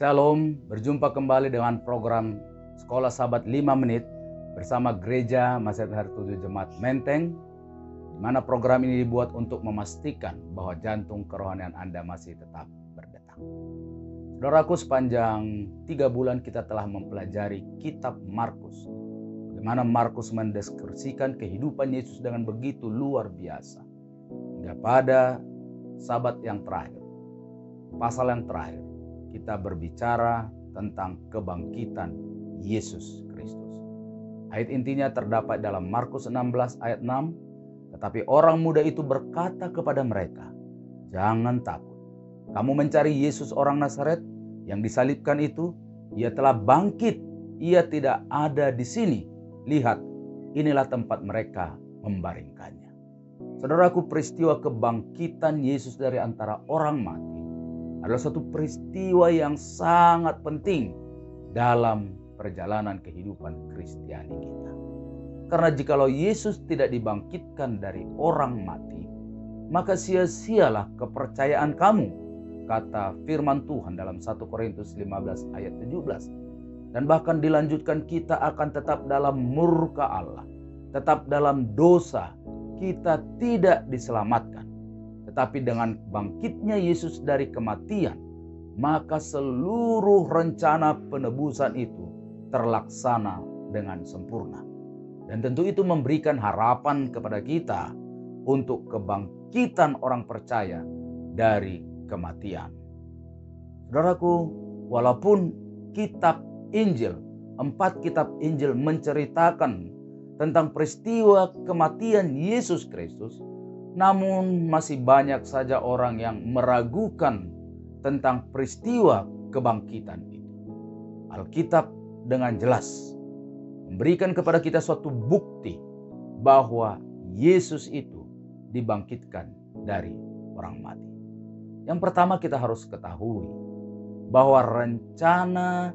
Shalom, berjumpa kembali dengan program Sekolah Sahabat 5 Menit bersama Gereja Masjid Hari 7 Jemaat Menteng, di mana program ini dibuat untuk memastikan bahwa jantung kerohanian Anda masih tetap berdetak. Saudaraku, sepanjang 3 bulan kita telah mempelajari kitab Markus, bagaimana Markus mendeskripsikan kehidupan Yesus dengan begitu luar biasa. Hingga pada Sabat yang terakhir, pasal yang terakhir, kita berbicara tentang kebangkitan Yesus Kristus. Ayat intinya terdapat dalam Markus 16 ayat 6. Tetapi orang muda itu berkata kepada mereka, "Jangan takut. Kamu mencari Yesus orang Nazaret yang disalibkan itu. Ia telah bangkit. Ia tidak ada di sini. Lihat, inilah tempat mereka membaringkannya." Saudaraku, peristiwa kebangkitan Yesus dari antara orang mati adalah suatu peristiwa yang sangat penting dalam perjalanan kehidupan Kristiani kita. Karena jikalau Yesus tidak dibangkitkan dari orang mati, maka sia-sialah kepercayaan kamu, kata firman Tuhan dalam 1 Korintus 15 ayat 17. Dan bahkan dilanjutkan, kita akan tetap dalam murka Allah, tetap dalam dosa, kita tidak diselamatkan. Tetapi dengan bangkitnya Yesus dari kematian, maka seluruh rencana penebusan itu terlaksana dengan sempurna. Dan tentu itu memberikan harapan kepada kita untuk kebangkitan orang percaya dari kematian. Saudaraku, walaupun kitab Injil, 4 kitab Injil menceritakan tentang peristiwa kematian Yesus Kristus, namun masih banyak saja orang yang meragukan tentang peristiwa kebangkitan itu. Alkitab dengan jelas memberikan kepada kita suatu bukti bahwa Yesus itu dibangkitkan dari orang mati. Yang pertama, kita harus ketahui bahwa rencana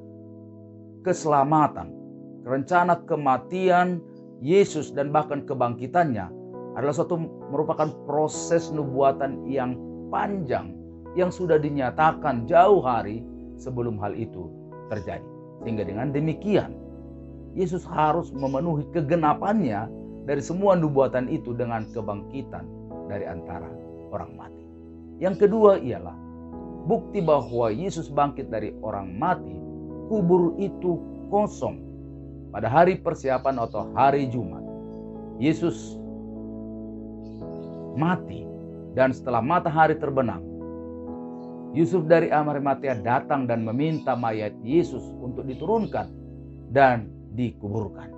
keselamatan, rencana kematian Yesus dan bahkan kebangkitannya adalah merupakan proses nubuatan yang panjang yang sudah dinyatakan jauh hari sebelum hal itu terjadi. Sehingga dengan demikian, Yesus harus memenuhi kegenapannya dari semua nubuatan itu dengan kebangkitan dari antara orang mati. Yang kedua ialah bukti bahwa Yesus bangkit dari orang mati. Kubur itu kosong. Pada hari persiapan atau hari Jumat, Yesus mati, dan setelah matahari terbenam, Yusuf dari Arimatea datang dan meminta mayat Yesus untuk diturunkan dan dikuburkan.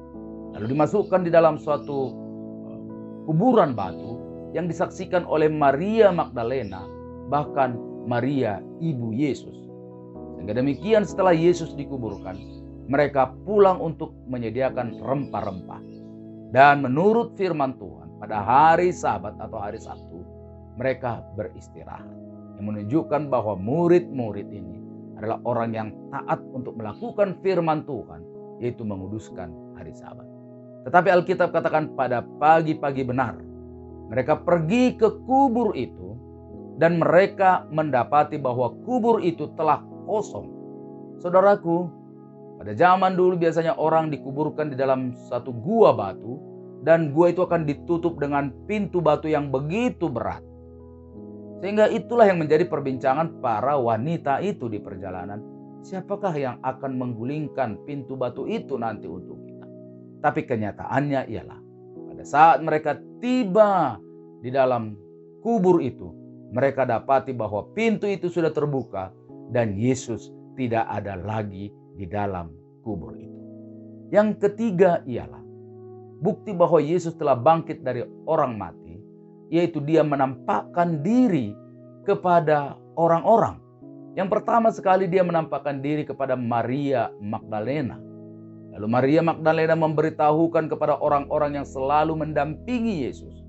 Lalu dimasukkan di dalam suatu kuburan batu yang disaksikan oleh Maria Magdalena, bahkan Maria ibu Yesus. Sehingga demikian, setelah Yesus dikuburkan, mereka pulang untuk menyediakan rempah-rempah. Dan menurut firman Tuhan, pada hari Sabat atau hari Sabtu, mereka beristirahat. Yang menunjukkan bahwa murid-murid ini adalah orang yang taat untuk melakukan firman Tuhan, yaitu menguduskan hari Sabat. Tetapi Alkitab katakan pada pagi-pagi benar, mereka pergi ke kubur itu dan mereka mendapati bahwa kubur itu telah kosong. Saudaraku, pada zaman dulu biasanya orang dikuburkan di dalam satu gua batu, dan gua itu akan ditutup dengan pintu batu yang begitu berat. Sehingga itulah yang menjadi perbincangan para wanita itu di perjalanan. Siapakah yang akan menggulingkan pintu batu itu nanti untuk kita? Tapi kenyataannya ialah pada saat mereka tiba di dalam kubur itu, mereka dapati bahwa pintu itu sudah terbuka dan Yesus tidak ada lagi di dalam kubur itu. Yang ketiga ialah bukti bahwa Yesus telah bangkit dari orang mati, yaitu dia menampakkan diri kepada orang-orang. Yang pertama sekali, dia menampakkan diri kepada Maria Magdalena. Lalu Maria Magdalena memberitahukan kepada orang-orang yang selalu mendampingi Yesus.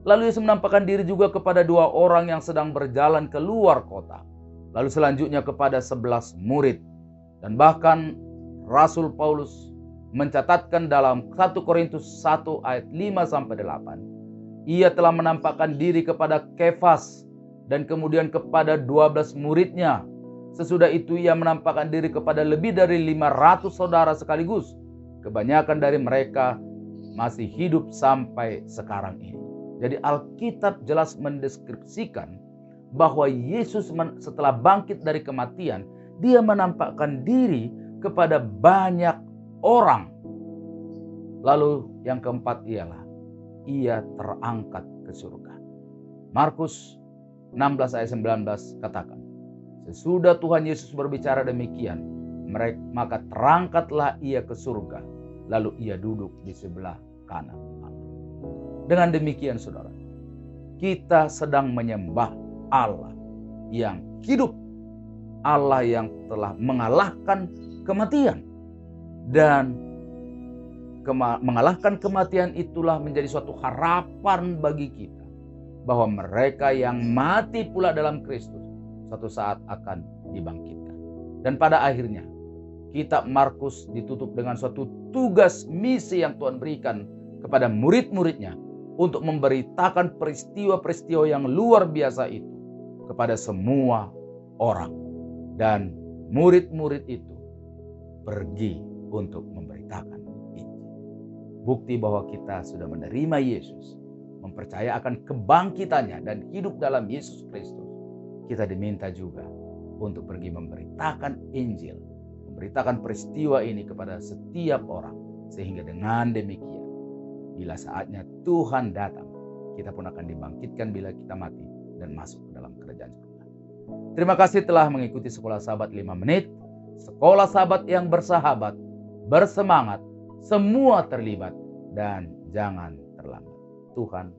Lalu Yesus menampakkan diri juga kepada 2 orang yang sedang berjalan keluar kota. Lalu selanjutnya kepada 11 murid. Dan bahkan Rasul Paulus mencatatkan dalam 1 Korintus 1 ayat 5-8. Ia telah menampakkan diri kepada Kefas dan kemudian kepada 12 muridnya. Sesudah itu ia menampakkan diri kepada lebih dari 500 saudara sekaligus. Kebanyakan dari mereka masih hidup sampai sekarang ini. Jadi Alkitab jelas mendeskripsikan bahwa Yesus setelah bangkit dari kematian, dia menampakkan diri kepada banyak orang. Lalu yang keempat ialah ia terangkat ke surga. Markus 16 ayat 19 katakan, sesudah Tuhan Yesus berbicara demikian, maka terangkatlah ia ke surga, lalu ia duduk di sebelah kanan Allah. Dengan demikian saudara, kita sedang menyembah Allah yang hidup, Allah yang telah mengalahkan kematian. Dan mengalahkan kematian itulah menjadi suatu harapan bagi kita, bahwa mereka yang mati pula dalam Kristus suatu saat akan dibangkitkan. Dan pada akhirnya kitab Markus ditutup dengan suatu tugas misi yang Tuhan berikan kepada murid-muridnya untuk memberitakan peristiwa-peristiwa yang luar biasa itu kepada semua orang. Dan murid-murid itu pergi untuk memberitakan Injil. Bukti bahwa kita sudah menerima Yesus, mempercayai akan kebangkitannya dan hidup dalam Yesus Kristus, kita diminta juga untuk pergi memberitakan Injil, memberitakan peristiwa ini kepada setiap orang, sehingga dengan demikian bila saatnya Tuhan datang, kita pun akan dibangkitkan bila kita mati dan masuk ke dalam kerajaan surga. Terima kasih telah mengikuti Sekolah Sahabat 5 Menit. Sekolah Sahabat yang bersahabat, bersemangat, semua terlibat, dan jangan terlambat. Tuhan